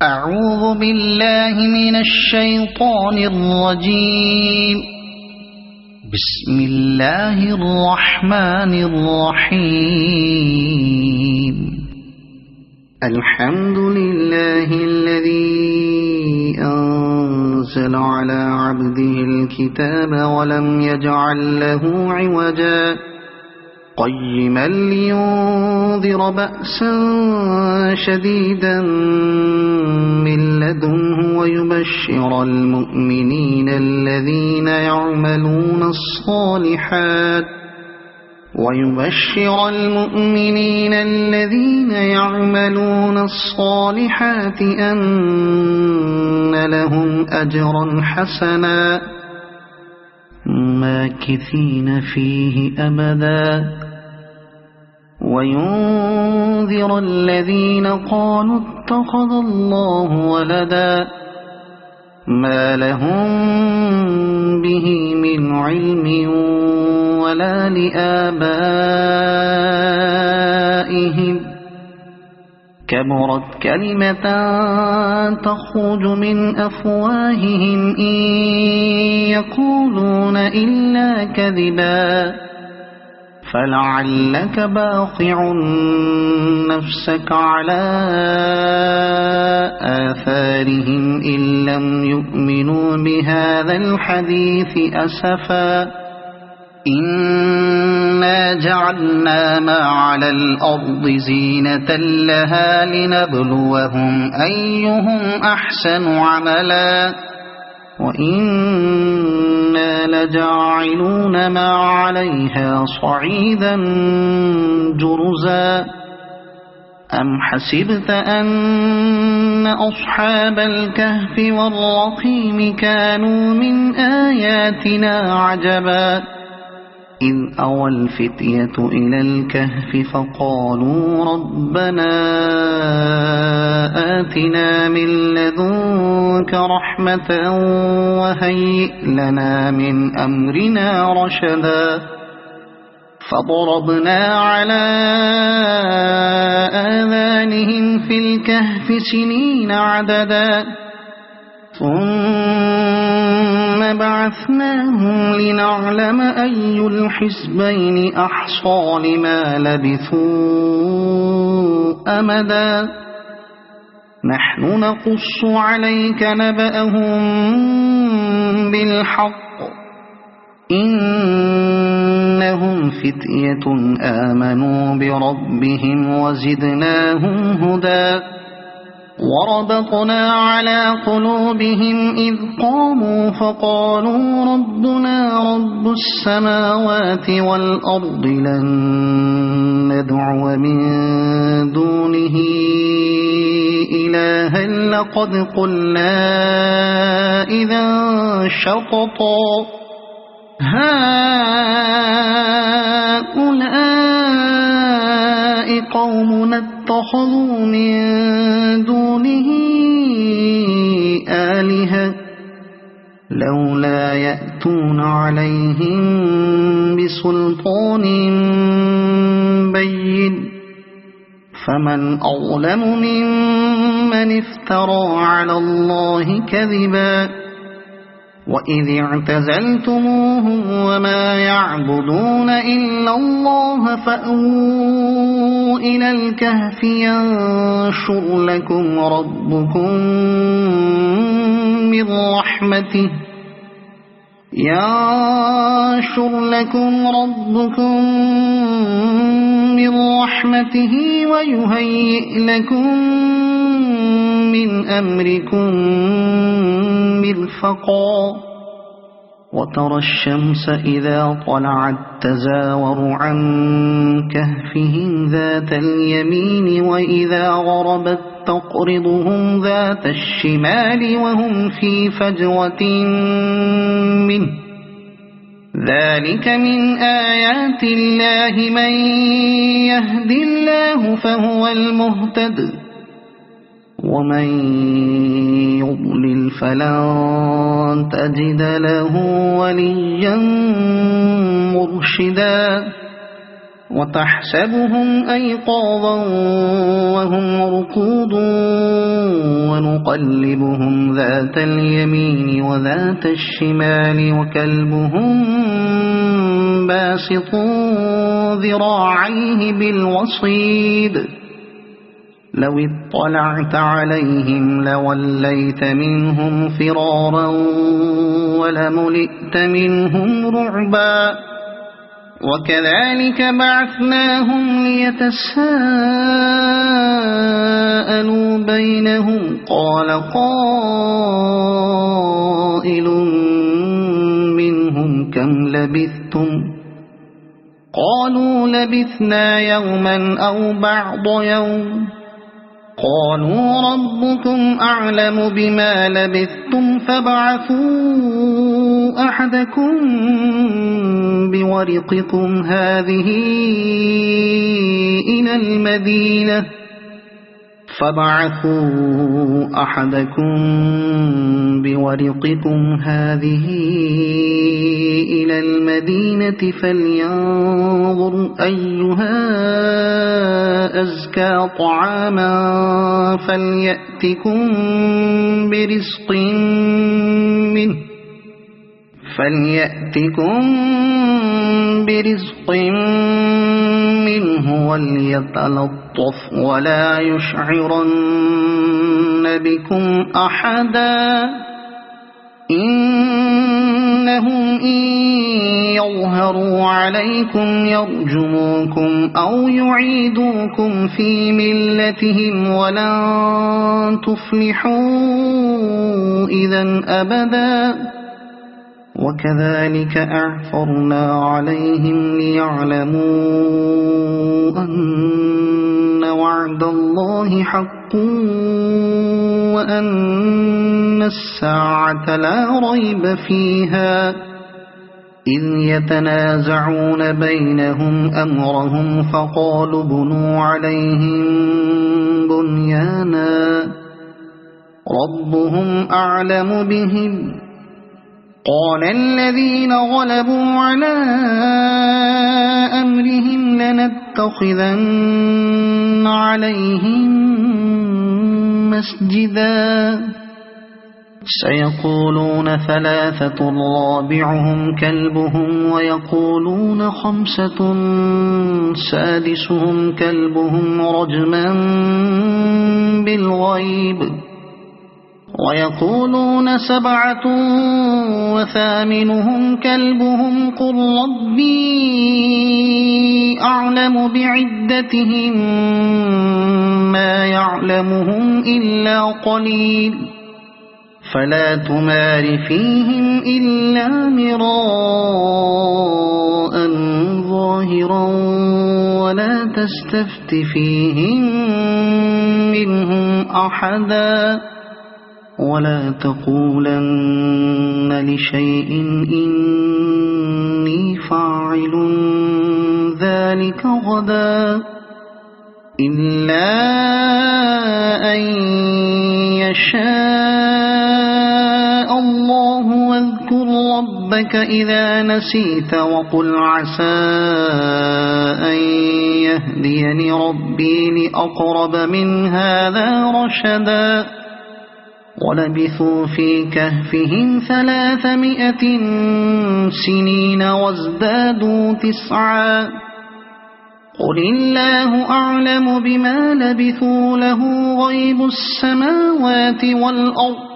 أعوذ بالله من الشيطان الرجيم. بسم الله الرحمن الرحيم. الحمد لله الذي أنزل على عبده الكتاب ولم يجعل له عوجا قيما لينذر بأسا شديدا من لدنه ويبشر المؤمنين الذين يعملون الصالحات أن لهم أجرا حسنا ماكثين فيه أبدا وينذر الذين قالوا اتخذ الله ولدا ما لهم به من علم ولا لآبائهم كبرت كلمة تخرج من أفواههم إن يقولون إلا كذبا فلعلك باخع نفسك على آثارهم إن لم يؤمنوا بهذا الحديث أسفا إنا جعلنا ما على الأرض زينة لها لنبلوهم أيهم أحسن عملا وإنا لجاعلون ما عليها صعيدا جرزا أم حسبت أن أصحاب الكهف والرقيم كانوا من آياتنا عجبا إذ أوى الفتية إلى الكهف فقالوا ربنا آتنا من لدنك رحمة وهيئ لنا من أمرنا رشدا فضربنا على آذانهم في الكهف سنين عددا ثم بعثناهم لنعلم أي الحزبين أحصى لما لبثوا أمدا نحن نقص عليك نبأهم بالحق إنهم فتية آمنوا بربهم وزدناهم هدى وربطنا على قلوبهم إذ قاموا فقالوا ربنا رب السماوات والأرض لن ندعو من دونه إلها لقد قلنا إذا شططا هؤلاء قومنا اتخذوا من دونه آلهة لولا يأتون عليهم بسلطان بين فمن أظلم ممن افترى على الله كذبا وإذ اعتزلتموهم وما يعبدون إلا الله فأووا إلى الكهف ينشر لكم ربكم من رحمته ويهيئ لكم من أمركم مرفقا وترى الشمس إذا طلعت تزاور عن كهفهم ذات اليمين وإذا غربت تقرضهم ذات الشمال وهم في فجوة منه ذلك من آيات الله من يهد الله فهو المهتد ومن يضلل فلن تجد له وليا مرشدا وتحسبهم أيقاظا وهم رقود ونقلبهم ذات اليمين وذات الشمال وكلبهم باسط ذراعيه بالوصيد لو اطلعت عليهم لوليت منهم فرارا ولملئت منهم رعبا وكذلك بعثناهم ليتساءلوا بينهم قال قائل منهم كم لبثتم قالوا لبثنا يوما أو بعض يوم قالوا ربكم أعلم بما لبثتم فابعثوا أحدكم بورقكم هذه إلى المدينة فلينظر أيها أزكى طعاما فليأتكم برزق منه وليتلطف ولا يشعرن بكم أحدا إنهم إن يظهروا عليكم يرجموكم أو يعيدوكم في ملتهم ولن تفلحوا إذا أبدا وكذلك أعثرنا عليهم ليعلموا أن وعد الله حق وأن الساعة لا ريب فيها إذ يتنازعون بينهم أمرهم فقالوا بنوا عليهم بنيانا ربهم أعلم بهم قال الذين غلبوا على أمرهم لنتخذن عليهم مسجدا سيقولون ثلاثة رابعهم كلبهم ويقولون خمسة سادسهم كلبهم رجما بالغيب ويقولون سبعة وثامنهم كلبهم قل ربي أعلم بعدتهم ما يعلمهم إلا قليل فلا تمار فيهم إلا مراء ظاهرا ولا تستفت فيهم منهم أحدا ولا تقولن لشيء إني فاعل ذلك غدا إلا أن يشاء الله واذكر ربك إذا نسيت وقل عسى أن يهديني ربي لأقرب من هذا رشدا ولبثوا في كهفهم 300 سنين وازدادوا 9 قل الله أعلم بما لبثوا له غيب السماوات والأرض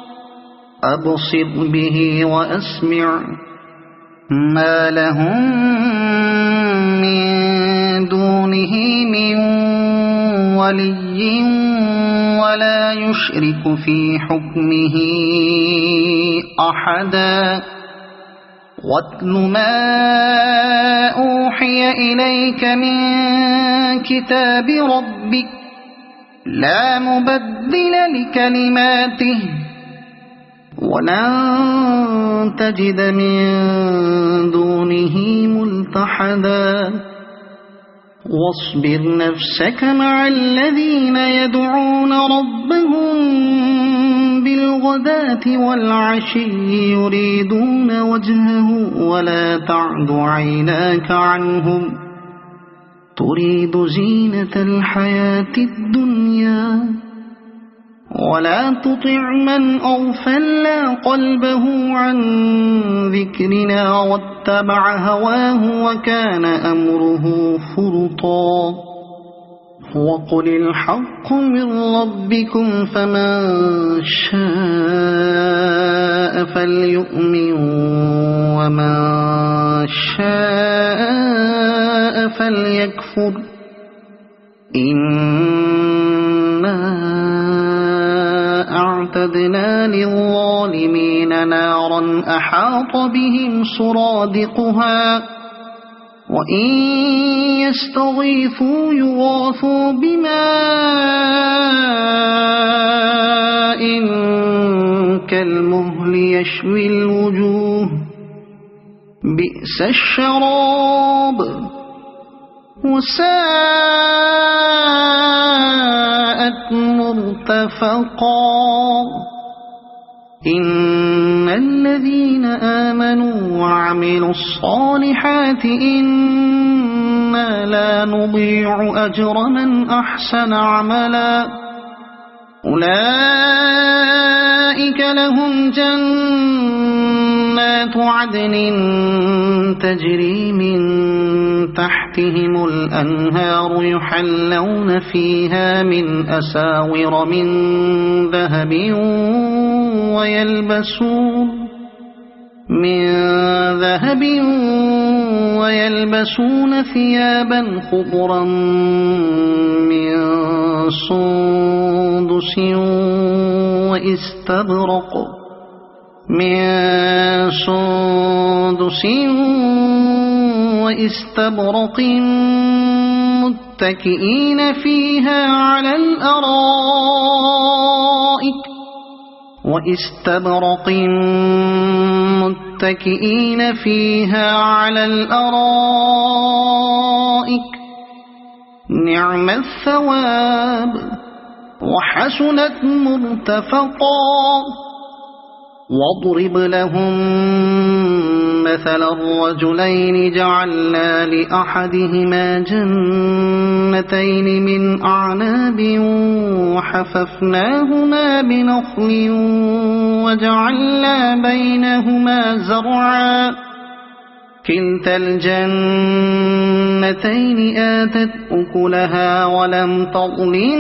أبصر به وأسمع ما لهم من دونه من ولي ولا يشرك في حكمه أحدا واتل ما أوحي إليك من كتاب ربك لا مبدل لكلماته ولن تجد من دونه ملتحدا واصبر نفسك مع الذين يدعون ربهم بالغداة والعشي يريدون وجهه ولا تعد عيناك عنهم تريد زينة الحياة الدنيا ولا تطع من أغفلنا قلبه عن ذكرنا واتبع هواه وكان أمره فرطا وقل الحق من ربكم فمن شاء فليؤمن ومن شاء فليكفر إنا أعتدنا للظالمين نارا أحاط بهم سرادقها وإن يستغيثوا يغاثوا بماء كالمهل يشوي الوجوه بئس الشراب وساءت مرتفقا إن الذين آمنوا وعملوا الصالحات إنا لا نضيع أجر من أحسن عملا أولئك لهم جنات عدن تجري من تحتهم الأنهار يحلون فيها من أساور من ذهب ويلبسون ثيابا خضرا من سندس واستبرق متكئين فيها على الأرائك نعم الثواب وحسنت مرتفقا واضرب لهم مثل الرجلين جعلنا لأحدهما جنتين من أعناب وحففناهما بنخل وجعلنا بينهما زرعا كلتا الجنتين آتت أكلها ولم تظلم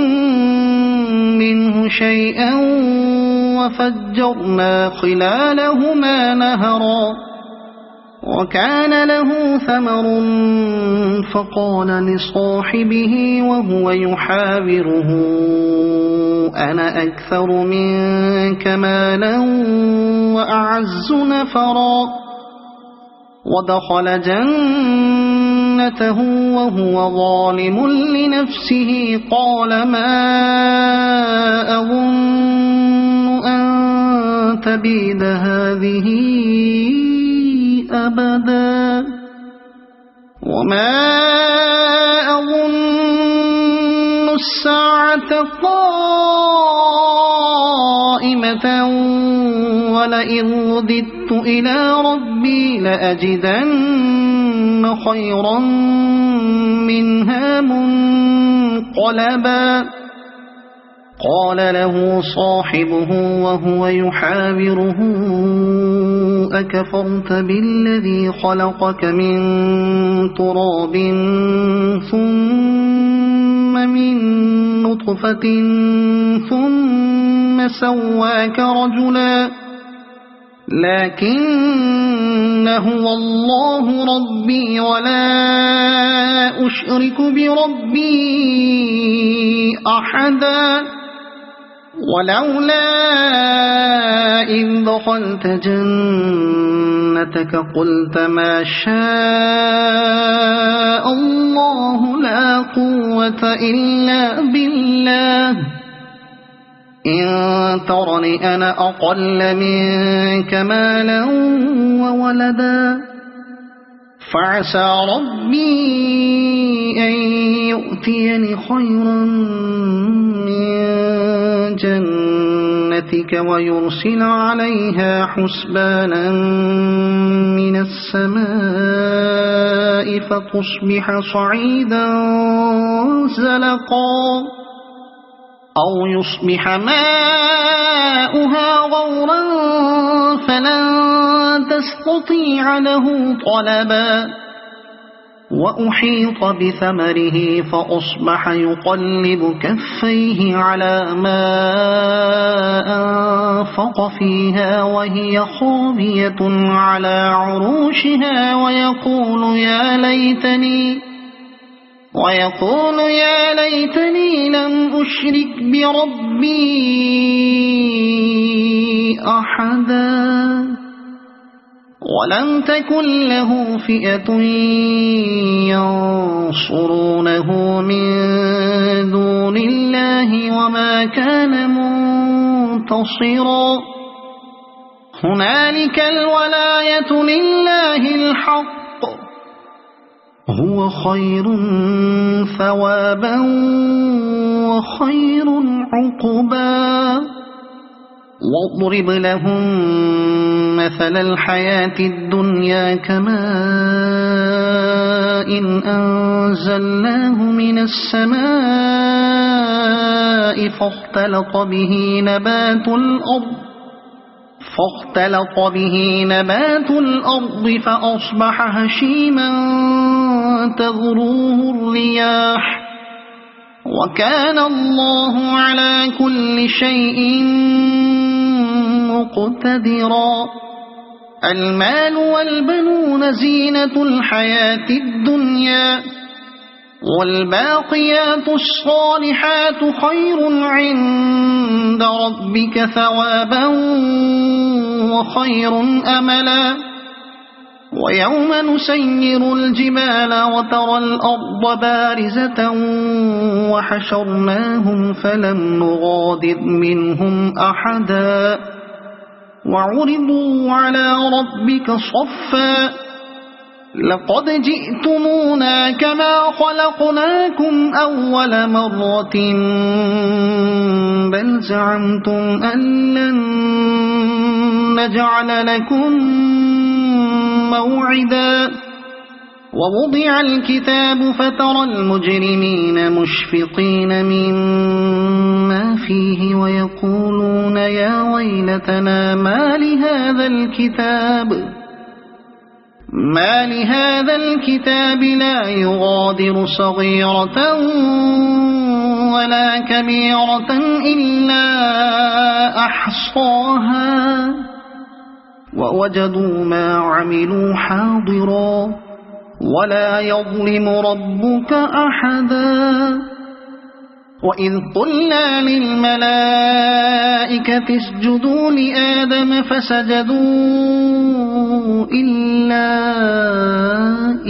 منه شيئا وفجرنا خلالهما نهرا وكان له ثمر فقال لصاحبه وهو يحاوره أنا أكثر منك مالا وأعز نفرا ودخل جنته وهو ظالم لنفسه قال ما أظن أن تبيد هذه أبدا وما أظن الساعة قائمة ولئن رددت إلى ربي لأجدن خيرا منها منقلبا قال له صاحبه وهو يحاوره أكفرت بالذي خلقك من تراب ثم من نطفة ثم سواك رجلا لكن هو الله ربي ولا أشرك بربي أحدا ولولا إذ دخلت جنتك قلت ما شاء الله لا قوة إلا بالله إن ترني أنا أقل منك مالا وولدا فعسى ربي أن يؤتيني خيرا من جنتك برحمتك ويرسل عليها حسبانا من السماء فتصبح صعيدا زلقا أو يصبح ماؤها غورا فلن تستطيع له طلبا وأحيط بثمره فأصبح يقلب كفيه على ما أنفق فيها وهي خاوية على عروشها ويقول يا ليتني لم أشرك بربي أحدا ولم تكن له فئة ينصرونه من دون الله وما كان منتصرا هنالك الولاية لله الحق هو خير ثوابا وخير عقبا واضرب لهم مثل الحياة الدنيا كماء إن أنزلناه من السماء فاختلط به نبات الأرض فأصبح هشيما تذروه الرياح وكان الله على كل شيء مقتدرا المال والبنون زينة الحياة الدنيا والباقيات الصالحات خير عند ربك ثوابا وخير أملا ويوم نسير الجبال وترى الأرض بارزة وحشرناهم فلم نغادر منهم أحدا وعرضوا على ربك صفا لقد جئتمونا كما خلقناكم أول مرة بل زعمتم أن لن نجعل لكم موعدا ووضع الكتاب فترى المجرمين مشفقين مما فيه ويقولون يا ويلتنا ما لهذا الكتاب لا يغادر صغيرة ولا كبيرة إلا أحصاها ووجدوا ما عملوا حاضرا ولا يظلم ربك أحدا وإذ قلنا للملائكة اسجدوا لآدم فسجدوا إلا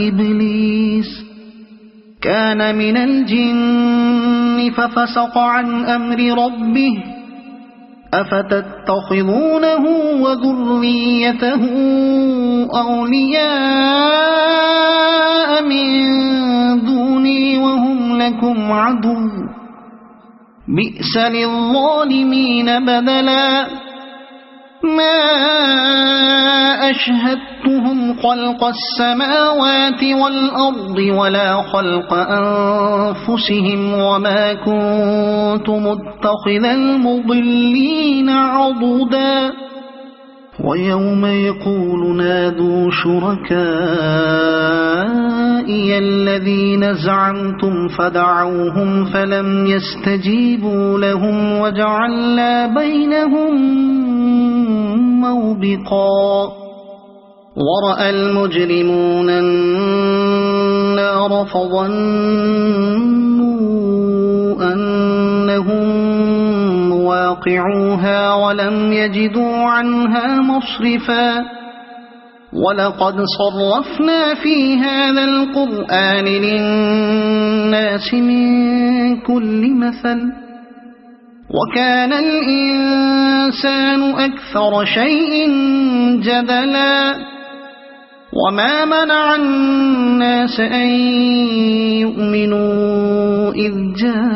إبليس كان من الجن ففسق عن أمر ربه أفتتخذونه وذريته أولياء من دوني وهم لكم عدو بئس للظالمين بدلا ما أشهدتهم خلق السماوات والأرض ولا خلق أنفسهم وما كنت متخذ المضلين عضدا ويوم يقول نادوا شركائي الذين زعمتم فدعوهم فلم يستجيبوا لهم وجعلنا بينهم موبقا ورأى المجرمون النار فظنوا أنهم واقعوها ولم يجدوا عنها مصرفا ولقد صرفنا في هذا القرآن للناس من كل مثل وكان الإنسان أكثر شيء جدلا وما منع الناس أن يؤمنوا إذ جاءهم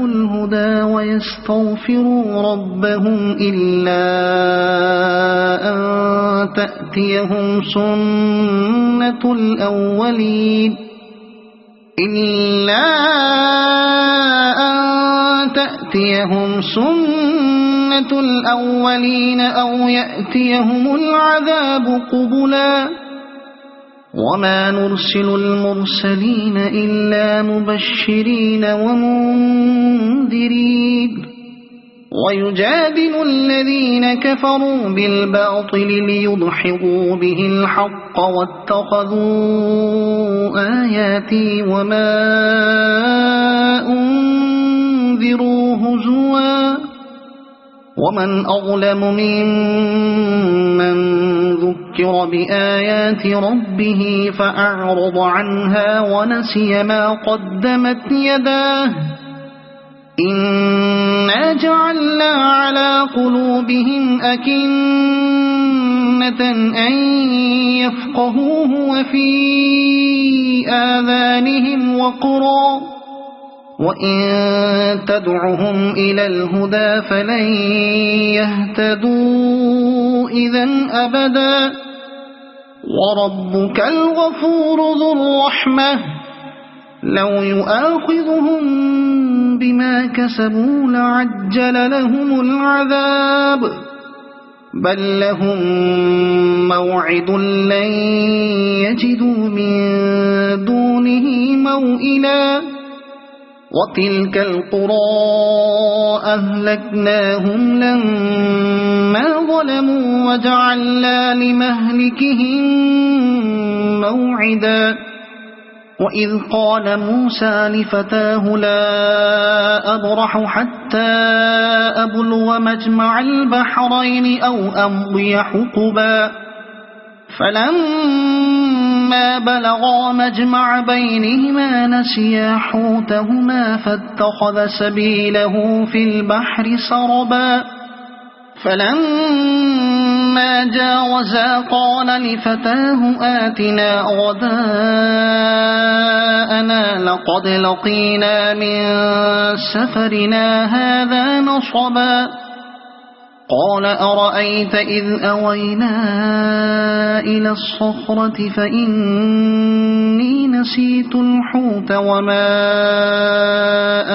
الهدى الهدى ويستغفروا ربهم إلا أن تأتيهم سنة الأولين أو يأتيهم العذاب قبلا وما نرسل المرسلين إلا مبشرين ومنذرين ويجادل الذين كفروا بالباطل ليدحضوا به الحق واتخذوا آياتي وما أنذروا هزوا ومن أظلم ممن ذكر بآيات ربه فأعرض عنها ونسي ما قدمت يداه إنا جعلنا على قلوبهم أكنة أن يفقهوه وفي آذانهم وقرا وإن تدعهم إلى الهدى فلن يهتدوا إذن أبدا وربك الغفور ذو الرحمة لو يؤاخذهم بما كسبوا لعجل لهم العذاب بل لهم موعد لن يجدوا من دونه موئلا وتلك القرى أهلكناهم لما ظلموا وجعلنا لمهلكهم موعدا وإذ قال موسى لفتاه لا أبرح حتى أبلغ مجمع البحرين أو أمضي حقبا فلما بلغا مجمع بينهما نسيا حوتهما فاتخذ سبيله في البحر سربا فلما جاوزا قال لفتاه آتنا غداءنا لقد لقينا من سفرنا هذا نصبا قال أرأيت إذ أوينا إلى الصخرة فإني نسيت الحوت وما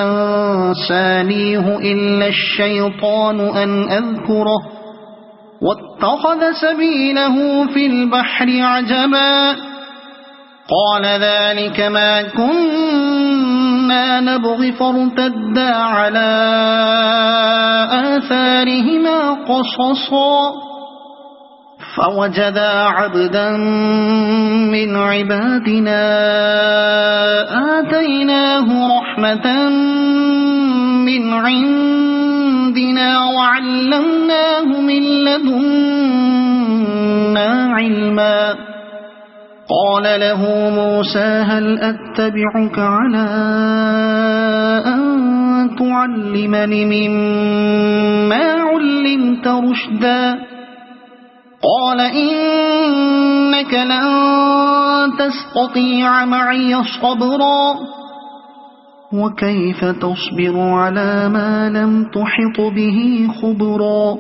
أنسانيه إلا الشيطان أن أذكره واتخذ سبيله في البحر عجبا قال ذلك ما كنا نبغي فارتدا على آثارهما قصصا فوجدا عبدا من عبادنا آتيناه رحمة من عندنا وعلمناه من لدنا علما قال له موسى هل أتبعك على أن تعلمني مما علمت رشدا قال إنك لن تستطيع معي صبرا وكيف تصبر على ما لم تحط به خبرا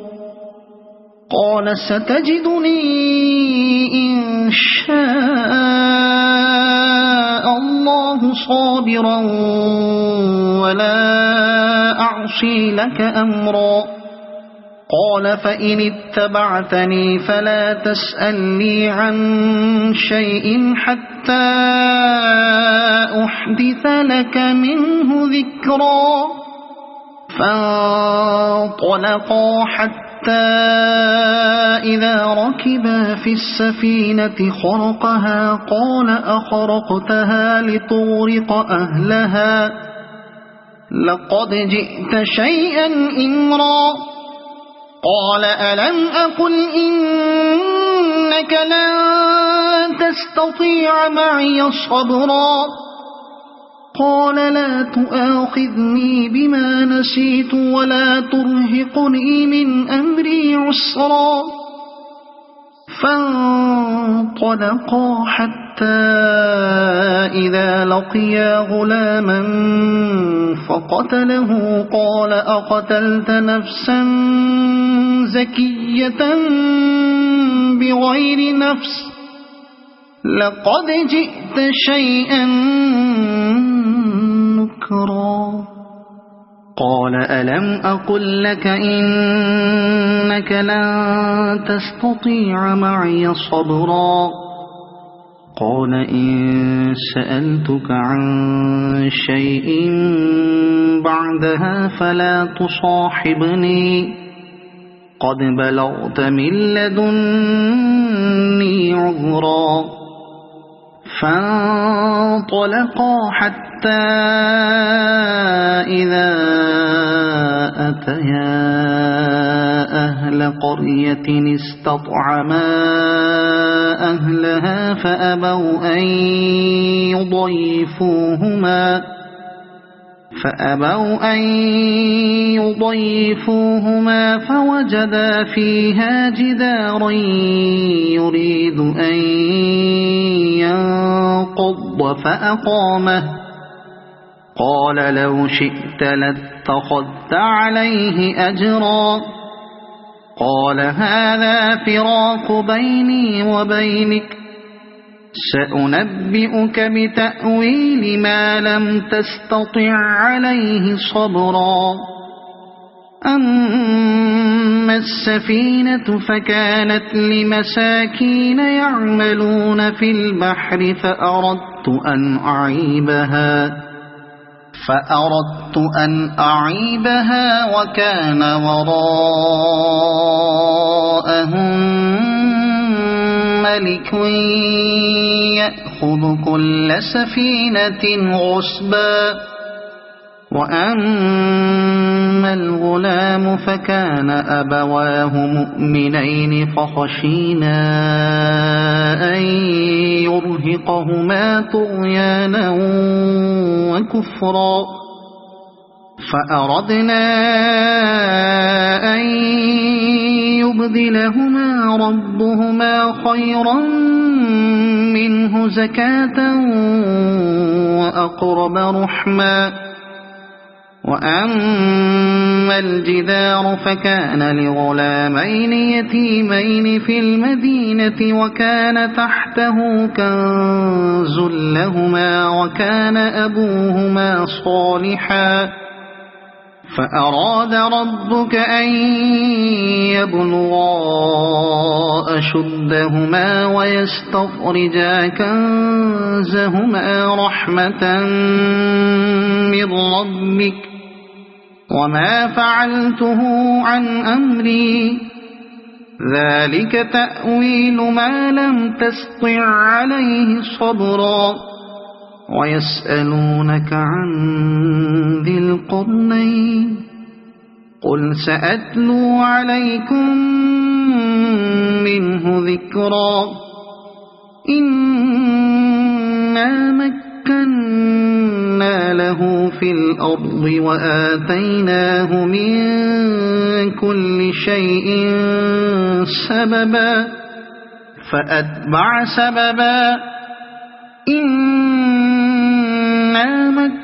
قال ستجدني إن شاء الله صابرا ولا أعصي لك أمرا قال فإن اتبعتني فلا تسألني عن شيء حتى أحدث لك منه ذكرا فانطلقا حتى إذا ركبا في السفينة خرقها قال أخرقتها لتغرق أهلها لقد جئت شيئا إمرا قال ألم أقل إنك لن تستطيع معي صبرا قال لا تؤاخذني بما نسيت ولا ترهقني من أمري عسرا فانطلقا حتى حتى إذا لقيا غلاما فقتله قال أقتلت نفسا زكية بغير نفس لقد جئت شيئا نكرا قال ألم أقل لك إنك لن تستطيع معي صبرا قال إن سألتك عن شيء بعدها فلا تصاحبني قد بلغت من لدني عذرا فانطلقا حتى إذا أتيا أهل قرية استطعما أهلها فأبوا أن يضيفوهما فوجدا فيها جدارا يريد أن ينقض فأقامه قال لو شئت لاتخذت عليه أجرا قال هذا فراق بيني وبينك سأنبئك بتأويل ما لم تستطع عليه صبرا أما السفينة فكانت لمساكين يعملون في البحر فأردت أن أعيبها وكان وراءهم ملك يأخذ كل سفينة غصبا وأما الغلام فكان أبواه مؤمنين فخشينا أن يرهقهما طغيانا وكفرا فأردنا أن يبدلهما ربهما خيرا منه زكاة وأقرب رحما وأما الجدار فكان لغلامين يتيمين في المدينة وكان تحته كنز لهما وكان أبوهما صالحا فأراد ربك أن يبلغا أشدهما ويستخرجا كنزهما رحمة من ربك وما فعلته عن أمري ذلك تأويل ما لم تستطع عليه صبرا ويسألونك عن ذي القرنين قل سأتلو عليكم منه ذكرا إنا مكنا له في الأرض وآتيناه من كل شيء سببا فأتبع سببا إنا مكنا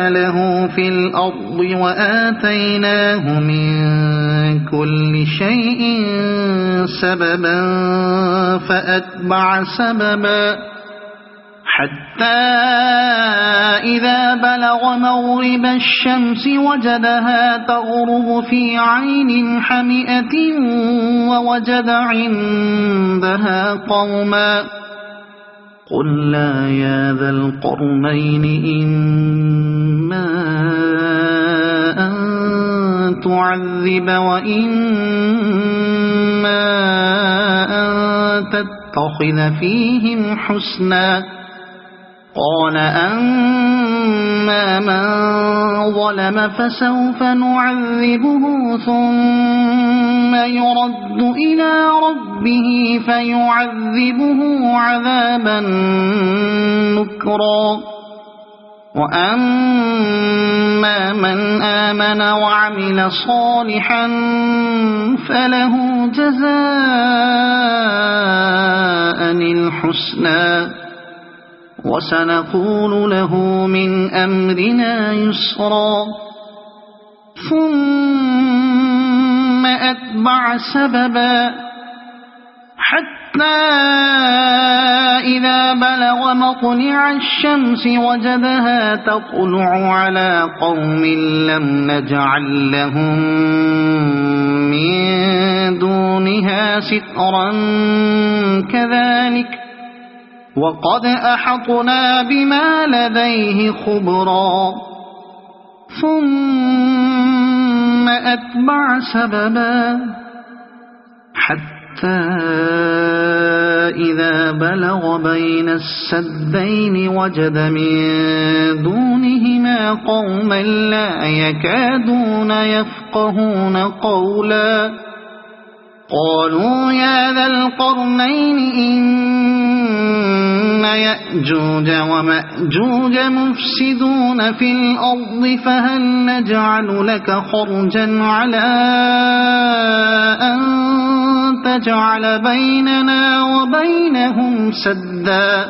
له في الأرض وآتيناه من كل شيء سببا فأتبع سببا حتى إذا بلغ مغرب الشمس وجدها تغرب في عين حمئة ووجد عندها قوما قلنا يا ذا القرنين إما أن تعذب وإما أن تتخذ فيهم حسنا قال أما من ظلم فسوف نعذبه ثم يرد إلى ربه فيعذبه عذابا نكرا وأما من آمن وعمل صالحا فله جزاء الحسنى وسنقول له من أمرنا يسرا ثم أتبع سببا حتى إذا بلغ مطلع الشمس وجدها تطلع على قوم لم نجعل لهم من دونها سترا كذلك وقد أحطنا بما لديه خبرا ثم أتبع سببا حتى إذا بلغ بين السدين وجد من دونهما قوما لا يكادون يفقهون قولا قالوا يا ذا القرنين إن يأجوج ومأجوج مفسدون في الأرض فهل نجعل لك خرجا على أن تجعل بيننا وبينهم سدا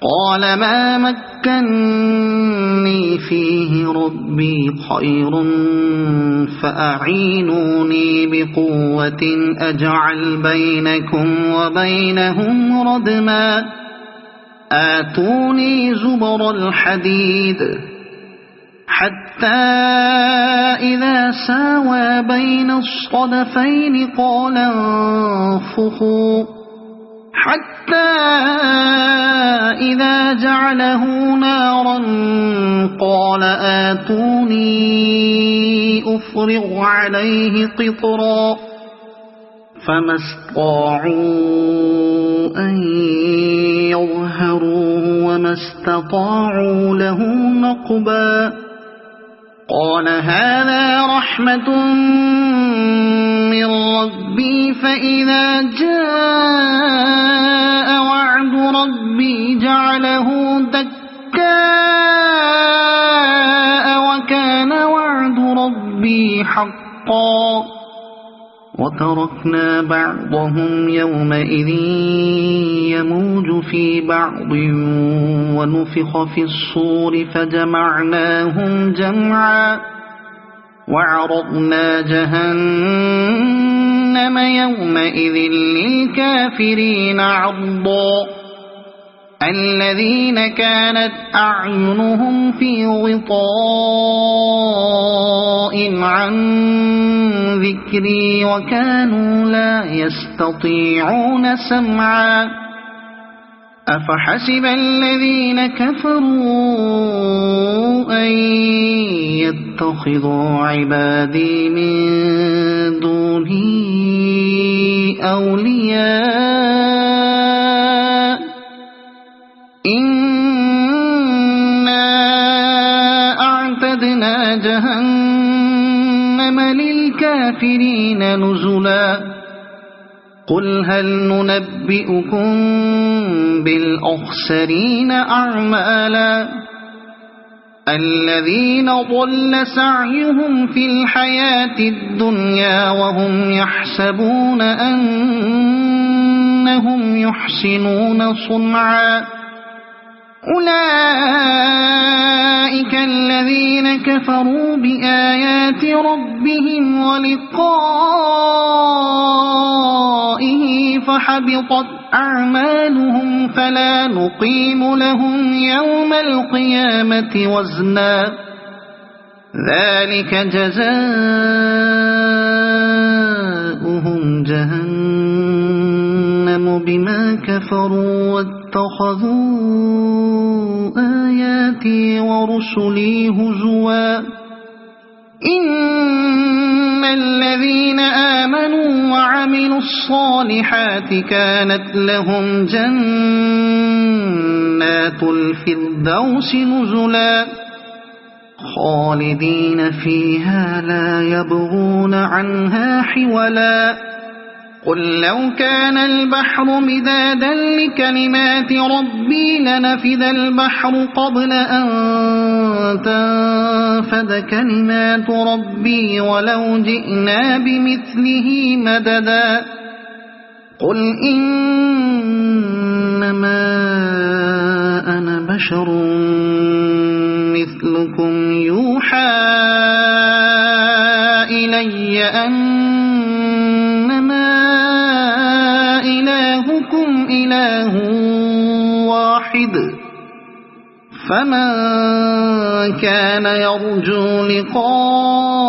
قال ما مكني فيه ربي خير فأعينوني بقوة أجعل بينكم وبينهم ردما آتوني زبر الحديد حتى إذا ساوى بين الصدفين قال انفخوا حتى إذا جعله نارا قال آتوني أفرغ عليه قطرا فما استطاعوا أن يظهروه وما استطاعوا له نقبا قال هذا رحمة من ربي فإذا جاء وعد ربي جعله دكاء وكان وعد ربي حقا وتركنا بعضهم يومئذ يموج في بعض ونفخ في الصور فجمعناهم جمعا وعرضنا جهنم يومئذ للكافرين عرضا الذين كانت أعينهم في غطاء عن ذكري وكانوا لا يستطيعون سمعا أفحسب الذين كفروا أن يتخذوا عبادي من دوني أولياء إنا أعتدنا جهنم للكافرين نزلا قل هل ننبئكم بالأخسرين أعمالا الذين ضل سعيهم في الحياة الدنيا وهم يحسبون أنهم يحسنون صنعا أولئك الذين كفروا بآيات ربهم ولقائه فحبطت أعمالهم فلا نقيم لهم يوم القيامة وزنا ذلك جزاؤهم جهنم بما كفروا واتخذوا آياتي ورسلي هزوا إن الذين آمنوا وعملوا الصالحات كانت لهم جنات الفردوس نزلا خالدين فيها لا يبغون عنها حولا قل لو كان البحر مدادا لكلمات ربي لنفذ البحر قبل أن تنفد كلمات ربي ولو جئنا بمثله مددا قل إنما أنا بشر مثلكم يوحى إلي أنما إلهكم إله واحد فمن كان يرجو لقاء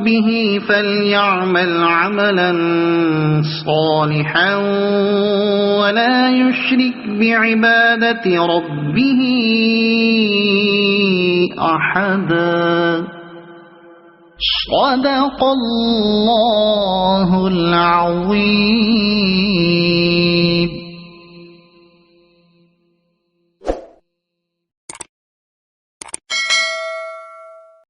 ربه فليعمل عملا صالحا ولا يشرك بعبادة ربه أحدا. صدق الله العظيم.